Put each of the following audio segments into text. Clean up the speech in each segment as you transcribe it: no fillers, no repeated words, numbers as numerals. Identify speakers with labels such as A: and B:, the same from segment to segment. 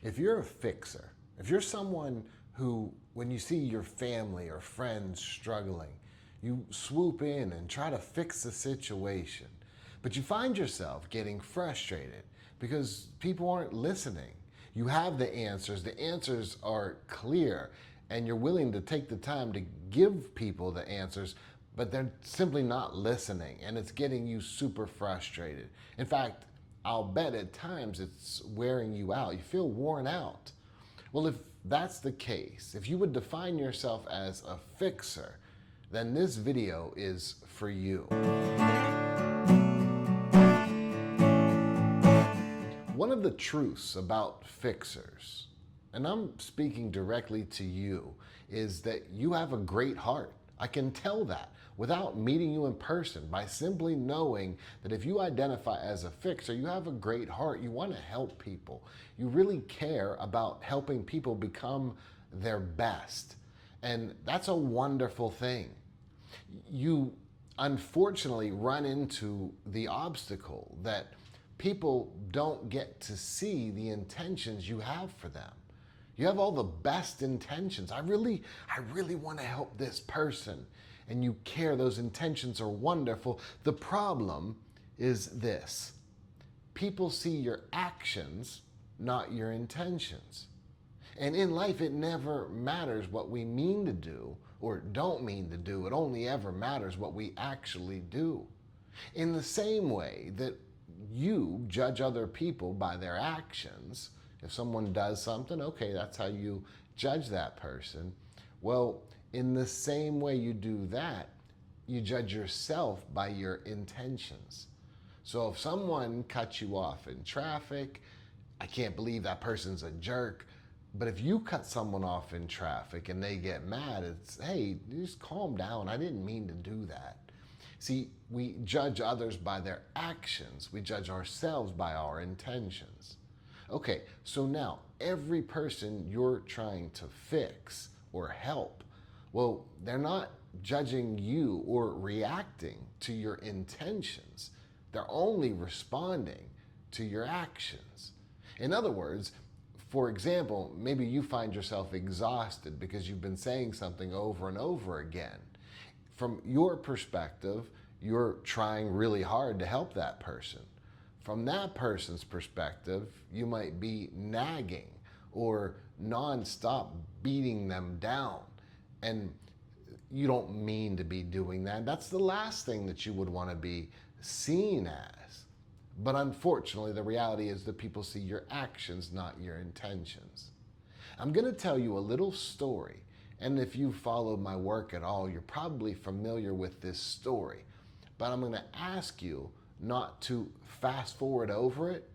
A: If you're a fixer, if you're someone who, when you see your family or friends struggling, you swoop in and try to fix the situation, but you find yourself getting frustrated because people aren't listening. You have the answers are clear, and you're willing to take the time to give people the answers, but they're simply not listening, and it's getting you super frustrated. In fact, I'll bet at times it's wearing you out. You feel worn out. Well, if that's the case, if you would define yourself as a fixer, then this video is for you. One of the truths about fixers, and I'm speaking directly to you, is that you have a great heart. I can tell that without meeting you in person, by simply knowing that if you identify as a fixer, you have a great heart. You want to help people. You really care about helping people become their best. And that's a wonderful thing. You unfortunately run into the obstacle that people don't get to see the intentions you have for them. You have all the best intentions. I really want to help this person. And you care, those intentions are wonderful. The problem is this: people see your actions, not your intentions. And in life, it never matters what we mean to do or don't mean to do. It only ever matters what we actually do. In the same way that you judge other people by their actions, if someone does something, okay, that's how you judge that person. Well, in the same way you do that, you judge yourself by your intentions. So if someone cuts you off in traffic, I can't believe that person's a jerk. But if you cut someone off in traffic and they get mad, it's, hey, just calm down. I didn't mean to do that. See, we judge others by their actions. We judge ourselves by our intentions. Okay, so now every person you're trying to fix or help, well, they're not judging you or reacting to your intentions. They're only responding to your actions. In other words, for example, maybe you find yourself exhausted because you've been saying something over and over again. From your perspective, you're trying really hard to help that person. From that person's perspective, you might be nagging or nonstop beating them down. And you don't mean to be doing that. That's the last thing that you would want to be seen as. But unfortunately, the reality is that people see your actions, not your intentions. I'm going to tell you a little story. And if you followed my work at all, you're probably familiar with this story. But I'm going to ask you not to fast forward over it,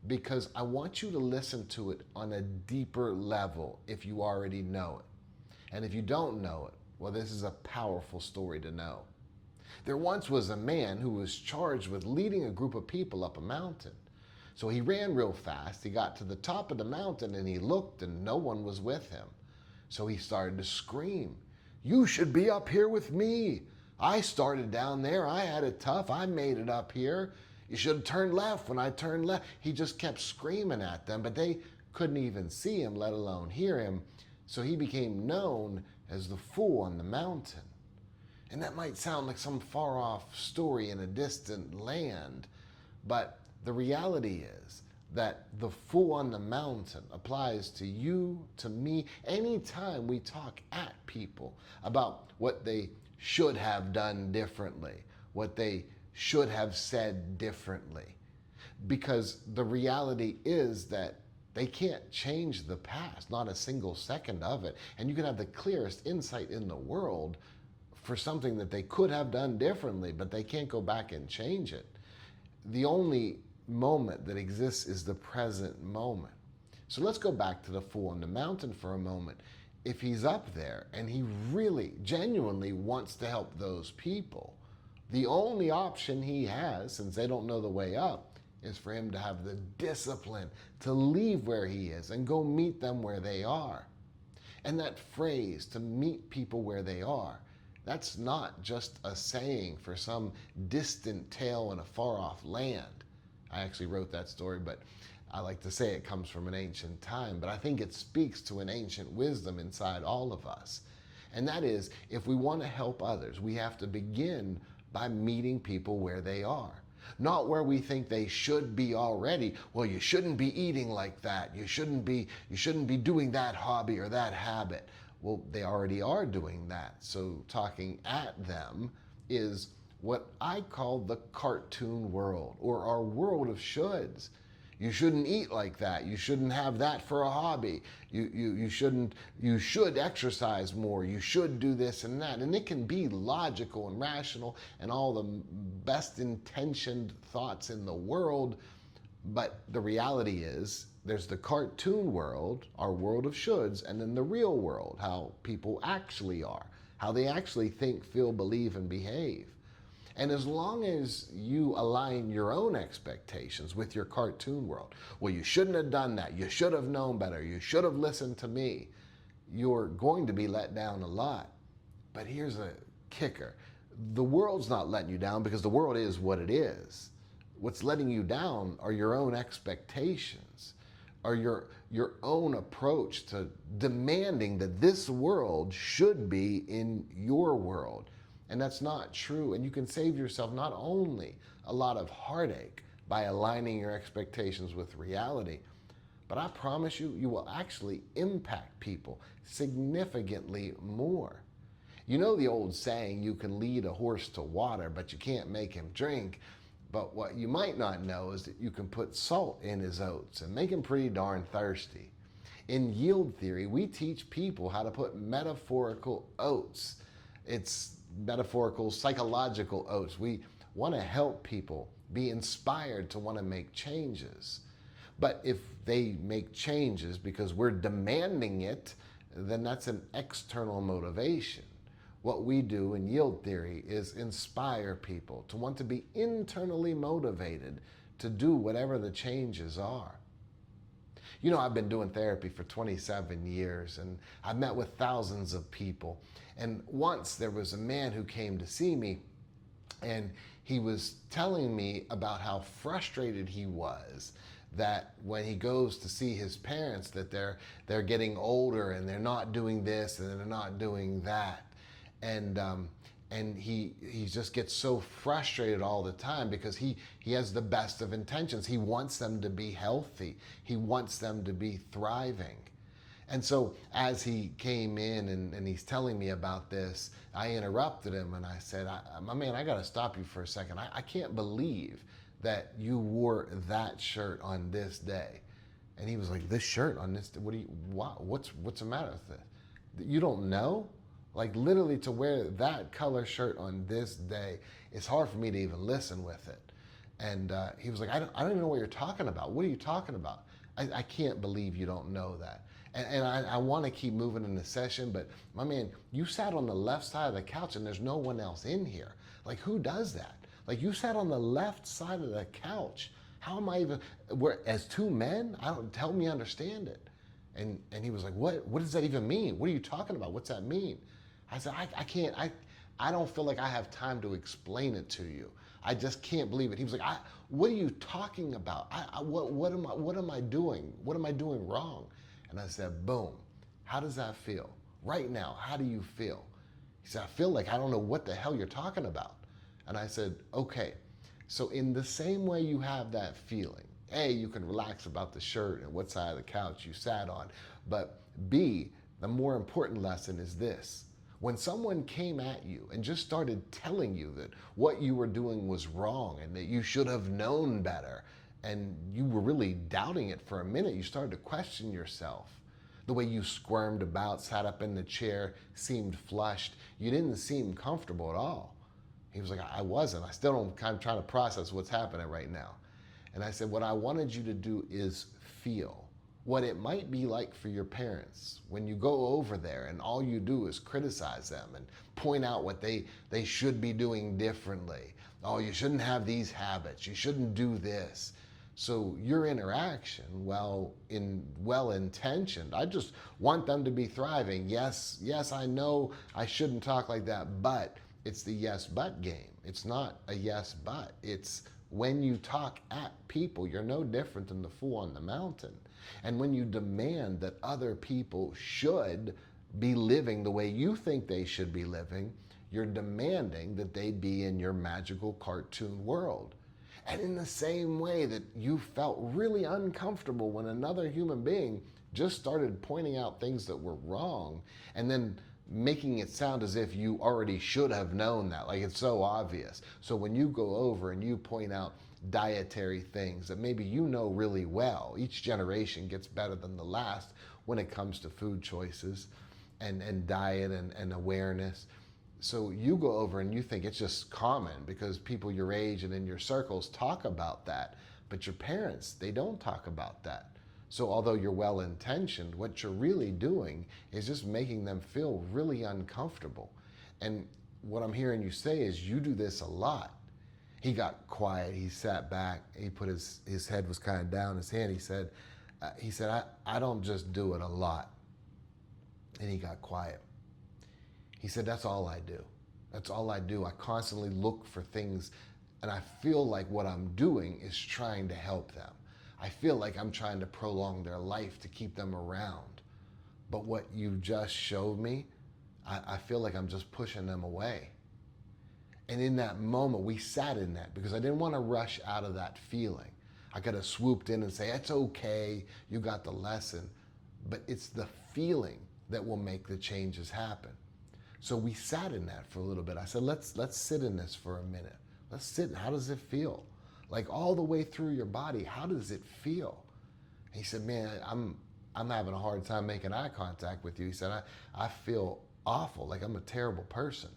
A: because I want you to listen to it on a deeper level if you already know it. And if you don't know it, well, this is a powerful story to know. There once was a man who was charged with leading a group of people up a mountain. So he ran real fast. He got to the top of the mountain and he looked and no one was with him. So he started to scream, "You should be up here with me. I started down there. I had it tough. I made it up here. You should have turned left when I turned left." He just kept screaming at them, but they couldn't even see him, let alone hear him. So he became known as the fool on the mountain. And that might sound like some far-off story in a distant land, but the reality is that the fool on the mountain applies to you, to me, anytime we talk at people about what they should have done differently, what they should have said differently. Because the reality is that they can't change the past, not a single second of it. And you can have the clearest insight in the world for something that they could have done differently, but they can't go back and change it. The only moment that exists is the present moment. So let's go back to the fool on the mountain for a moment. If he's up there and he really, genuinely wants to help those people, the only option he has, since they don't know the way up, is for him to have the discipline to leave where he is and go meet them where they are. And that phrase, to meet people where they are, that's not just a saying for some distant tale in a far-off land. I actually wrote that story, but I like to say it comes from an ancient time, but I think it speaks to an ancient wisdom inside all of us. And that is, if we want to help others, we have to begin by meeting people where they are. Not where we think they should be already. Well, you shouldn't be eating like that. You shouldn't be doing that hobby or that habit. Well, they already are doing that. So talking at them is what I call the cartoon world, or our world of shoulds. You shouldn't eat like that. You shouldn't have that for a hobby. You should exercise more. You should do this and that. And it can be logical and rational and all the best intentioned thoughts in the world. But the reality is there's the cartoon world, our world of shoulds, and then the real world, how people actually are, how they actually think, feel, believe, and behave. And as long as you align your own expectations with your cartoon world, well, you shouldn't have done that, you should have known better, you should have listened to me, you're going to be let down a lot. But here's a kicker. The world's not letting you down because the world is what it is. What's letting you down are your own expectations, or your own approach to demanding that this world should be in your world. And that's not true. And you can save yourself not only a lot of heartache by aligning your expectations with reality, but I promise you, you will actually impact people significantly more. You know the old saying, you can lead a horse to water, but you can't make him drink. But what you might not know is that you can put salt in his oats and make him pretty darn thirsty. In yield theory, we teach people how to put metaphorical oats. It's metaphorical, psychological oats. We want to help people be inspired to want to make changes. But if they make changes because we're demanding it, then that's an external motivation. What we do in yield theory is inspire people to want to be internally motivated to do whatever the changes are. You know, I've been doing therapy for 27 years, and I've met with thousands of people. And once there was a man who came to see me, and he was telling me about how frustrated he was that when he goes to see his parents, that they're getting older and they're not doing this and they're not doing that. And he just gets so frustrated all the time because he has the best of intentions. He wants them to be healthy. He wants them to be thriving. And so as he came in and he's telling me about this, I interrupted him and I said, my man, I got to stop you for a second. I can't believe that you wore that shirt on this day. And he was like, this shirt on this day? What's the matter with it? You don't know? Like, literally, to wear that color shirt on this day, it's hard for me to even listen with it. And he was like, I don't even know what you're talking about. What are you talking about? I can't believe you don't know that. And I want to keep moving in the session, but my man, you sat on the left side of the couch and there's no one else in here. Like, who does that? Like, you sat on the left side of the couch. How am I even, as two men? Tell me understand it. And he was like, what does that even mean? What are you talking about? What's that mean? I said, I don't feel like I have time to explain it to you. I just can't believe it. He was like, what are you talking about? What am I doing? What am I doing wrong? And I said, boom, how does that feel? Right now, how do you feel? He said, I feel like I don't know what the hell you're talking about. And I said, okay, so in the same way you have that feeling, A, you can relax about the shirt and what side of the couch you sat on, but B, the more important lesson is this. When someone came at you and just started telling you that what you were doing was wrong and that you should have known better, and you were really doubting it for a minute, you started to question yourself. The way you squirmed about, sat up in the chair, seemed flushed. You didn't seem comfortable at all. He was like, I wasn't. I still don't, I'm trying to process what's happening right now. And I said, what I wanted you to do is feel what it might be like for your parents when you go over there and all you do is criticize them and point out what they should be doing differently. Oh, you shouldn't have these habits. You shouldn't do this. So your interaction, well-intentioned, I just want them to be thriving. Yes, I know I shouldn't talk like that, but it's the yes, but game. It's not a yes, but. It's when you talk at people, you're no different than the fool on the mountain. And when you demand that other people should be living the way you think they should be living, you're demanding that they be in your magical cartoon world. And in the same way that you felt really uncomfortable when another human being just started pointing out things that were wrong and then making it sound as if you already should have known that, like it's so obvious. So when you go over and you point out dietary things that maybe you know really well, each generation gets better than the last when it comes to food choices and diet and awareness. So you go over and you think it's just common because people your age and in your circles talk about that, but your parents, they don't talk about that. So although you're well-intentioned, what you're really doing is just making them feel really uncomfortable. And what I'm hearing you say is you do this a lot. He got quiet, he sat back, he put his head was kind of down, his hand, he said, I don't just do it a lot. And he got quiet. He said, that's all I do. That's all I do. I constantly look for things, and I feel like what I'm doing is trying to help them. I feel like I'm trying to prolong their life to keep them around. But what you just showed me, I feel like I'm just pushing them away. And in that moment, we sat in that because I didn't want to rush out of that feeling. I could have swooped in and say, it's okay, you got the lesson. But it's the feeling that will make the changes happen. So we sat in that for a little bit. I said, let's sit in this for a minute. Let's sit. How does it feel? Like all the way through your body, how does it feel? He said, man, I'm having a hard time making eye contact with you. He said, I feel awful, like I'm a terrible person.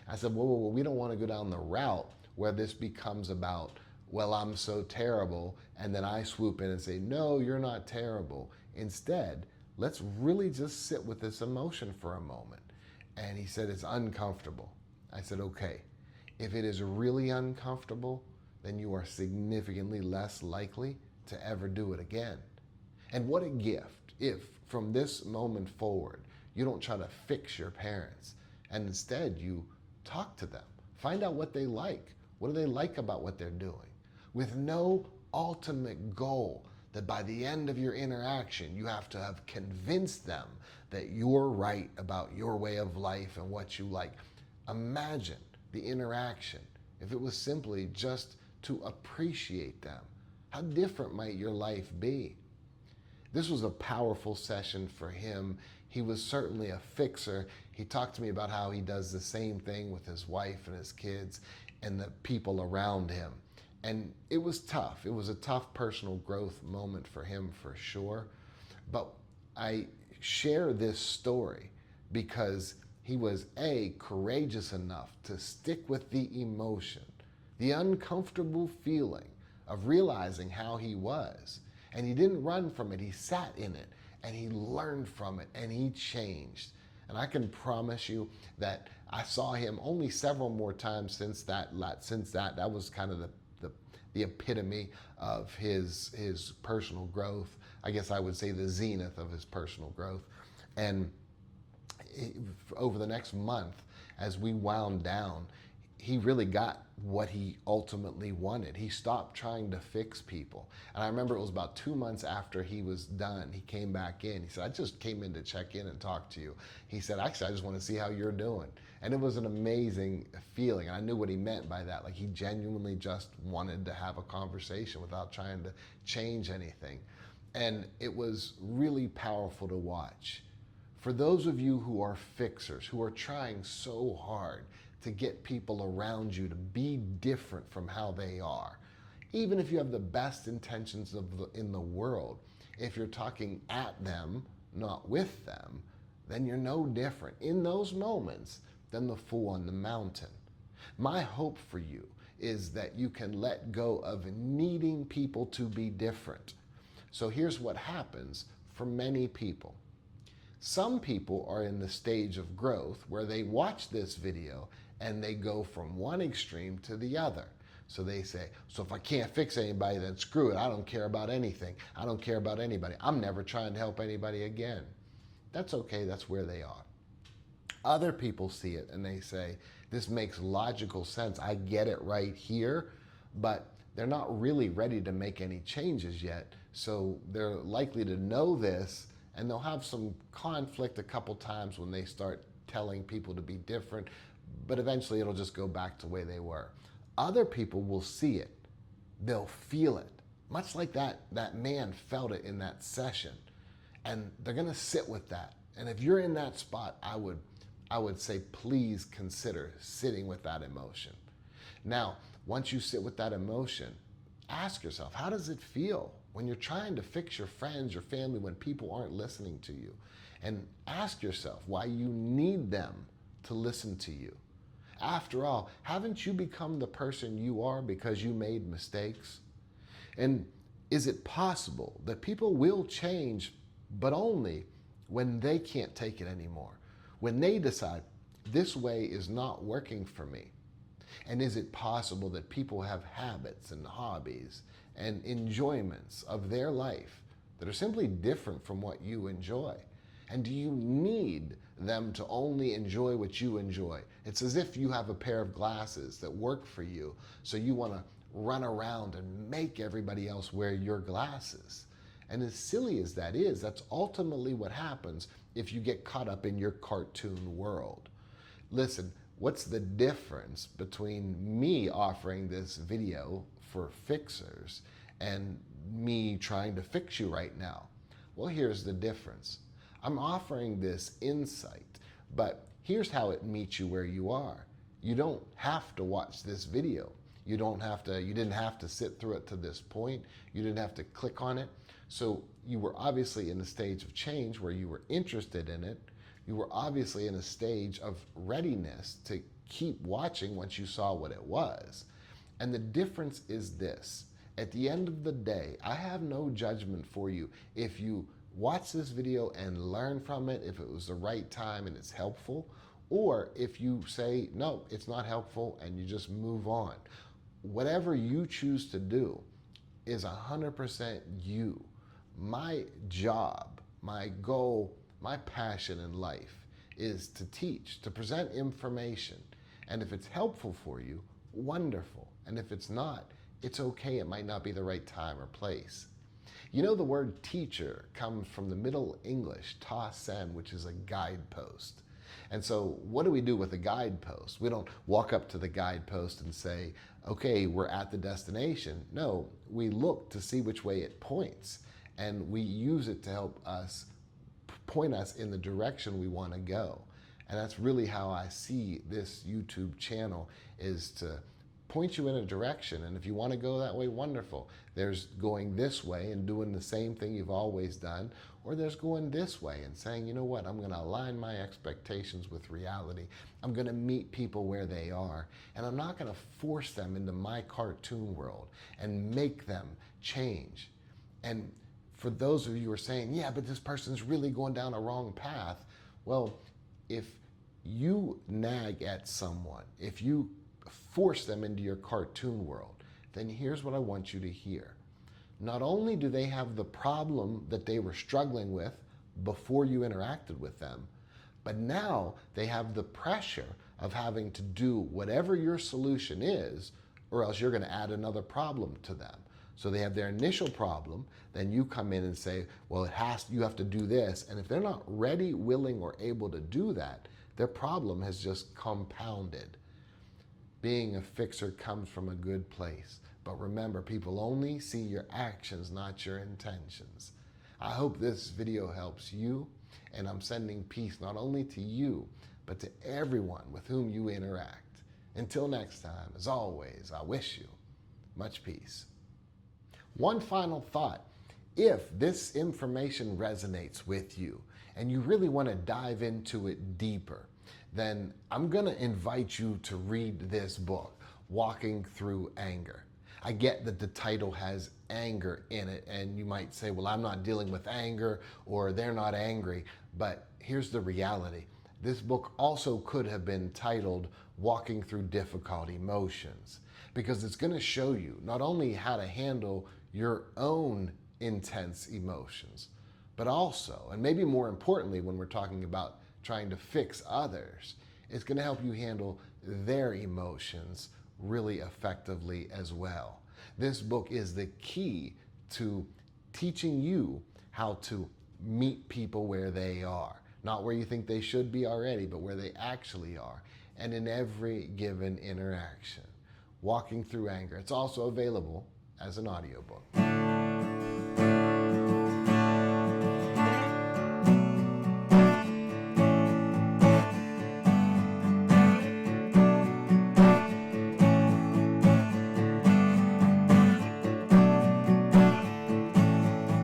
A: I said, whoa, we don't want to go down the route where this becomes about, well, I'm so terrible, and then I swoop in and say, no, you're not terrible. Instead, let's really just sit with this emotion for a moment. And he said, it's uncomfortable. I said, okay, if it is really uncomfortable, then you are significantly less likely to ever do it again. And what a gift if from this moment forward, you don't try to fix your parents and instead you talk to them, find out what they like. What do they like about what they're doing? With no ultimate goal that by the end of your interaction, you have to have convinced them that you're right about your way of life and what you like. Imagine the interaction if it was simply just to appreciate them. How different might your life be? This was a powerful session for him. He was certainly a fixer. He talked to me about how he does the same thing with his wife and his kids and the people around him. And it was tough. It was a tough personal growth moment for him for sure. But I share this story because he was courageous enough to stick with the emotion, the uncomfortable feeling of realizing how he was. And he didn't run from it. He sat in it and he learned from it and he changed. And I can promise you that I saw him only several more times since that. That was kind of the epitome of his personal growth. I guess I would say the zenith of his personal growth. And over the next month, as we wound down, he really got what he ultimately wanted. He stopped trying to fix people. And I remember it was about 2 months after he was done, he came back in. He said, I just came in to check in and talk to you. He said, actually, I just want to see how you're doing. And it was an amazing feeling. And I knew what he meant by that. Like he genuinely just wanted to have a conversation without trying to change anything. And it was really powerful to watch. For those of you who are fixers, who are trying so hard to get people around you to be different from how they are, even if you have the best intentions in the world, if you're talking at them, not with them, then you're no different in those moments than the fool on the mountain. My hope for you is that you can let go of needing people to be different. So here's what happens for many people. Some people are in the stage of growth where they watch this video and they go from one extreme to the other. So they say, so if I can't fix anybody, then screw it. I don't care about anything. I don't care about anybody. I'm never trying to help anybody again. That's okay. That's where they are. Other people see it and they say, this makes logical sense. I get it right here, but they're not really ready to make any changes yet. So they're likely to know this, and they'll have some conflict a couple times when they start telling people to be different, but eventually it'll just go back to the way they were. Other people will see it. They'll feel it, much like that man felt it in that session. And they're gonna sit with that. And if you're in that spot, I would say please consider sitting with that emotion. Now, once you sit with that emotion, ask yourself, how does it feel when you're trying to fix your friends, your family, when people aren't listening to you? And ask yourself why you need them to listen to you. After all, haven't you become the person you are because you made mistakes? And is it possible that people will change, but only when they can't take it anymore? When they decide, this way is not working for me? And is it possible that people have habits and hobbies and enjoyments of their life that are simply different from what you enjoy? And do you need them to only enjoy what you enjoy? It's as if you have a pair of glasses that work for you, so you want to run around and make everybody else wear your glasses. And as silly as that is, that's ultimately what happens if you get caught up in your cartoon world. Listen, what's the difference between me offering this video for fixers and me trying to fix you right now? Well, here's the difference. I'm offering this insight, but here's how it meets you where you are. You don't have to watch this video. You didn't have to sit through it to this point. You didn't have to click on it. So you were obviously in a stage of change where you were interested in it. You were obviously in a stage of readiness to keep watching once you saw what it was. And the difference is this. At the end of the day, I have no judgment for you. If you watch this video and learn from it, if it was the right time and it's helpful, or if you say, no, it's not helpful, and you just move on. Whatever you choose to do is 100% you. My job, my goal, my passion in life is to teach, to present information. And if it's helpful for you, wonderful. And if it's not, it's okay. It might not be the right time or place. You know, the word teacher comes from the Middle English, ta sen, which is a guidepost. And so what do we do with a guidepost? We don't walk up to the guidepost and say, okay, we're at the destination. No, we look to see which way it points, and we use it to help us point us in the direction we want to go. And that's really how I see this YouTube channel, is to point you in a direction. And if you want to go that way, wonderful. There's going this way and doing the same thing you've always done, or there's going this way and saying, you know what, I'm going to align my expectations with reality. I'm going to meet people where they are, and I'm not going to force them into my cartoon world and make them change. And for those of you who are saying, yeah, but this person's really going down a wrong path. Well, if you nag at someone, if you force them into your cartoon world, then here's what I want you to hear. Not only do they have the problem that they were struggling with before you interacted with them, but now they have the pressure of having to do whatever your solution is, or else you're going to add another problem to them. So they have their initial problem, then you come in and say, well, you have to do this. And if they're not ready, willing, or able to do that, their problem has just compounded. Being a fixer comes from a good place. But remember, people only see your actions, not your intentions. I hope this video helps you, and I'm sending peace not only to you, but to everyone with whom you interact. Until next time, as always, I wish you much peace. One final thought. If this information resonates with you and you really want to dive into it deeper, then I'm going to invite you to read this book, Walking Through Anger. I get that the title has anger in it, and you might say, well, I'm not dealing with anger, or they're not angry. But here's the reality. This book also could have been titled Walking Through Difficult Emotions, because it's going to show you not only how to handle your own intense emotions, but also, and maybe more importantly, when we're talking about trying to fix others, it's going to help you handle their emotions really effectively as well. This book is the key to teaching you how to meet people where they are. Not where you think they should be already, but where they actually are. And in every given interaction. Walking Through Anger. It's also available as an audiobook.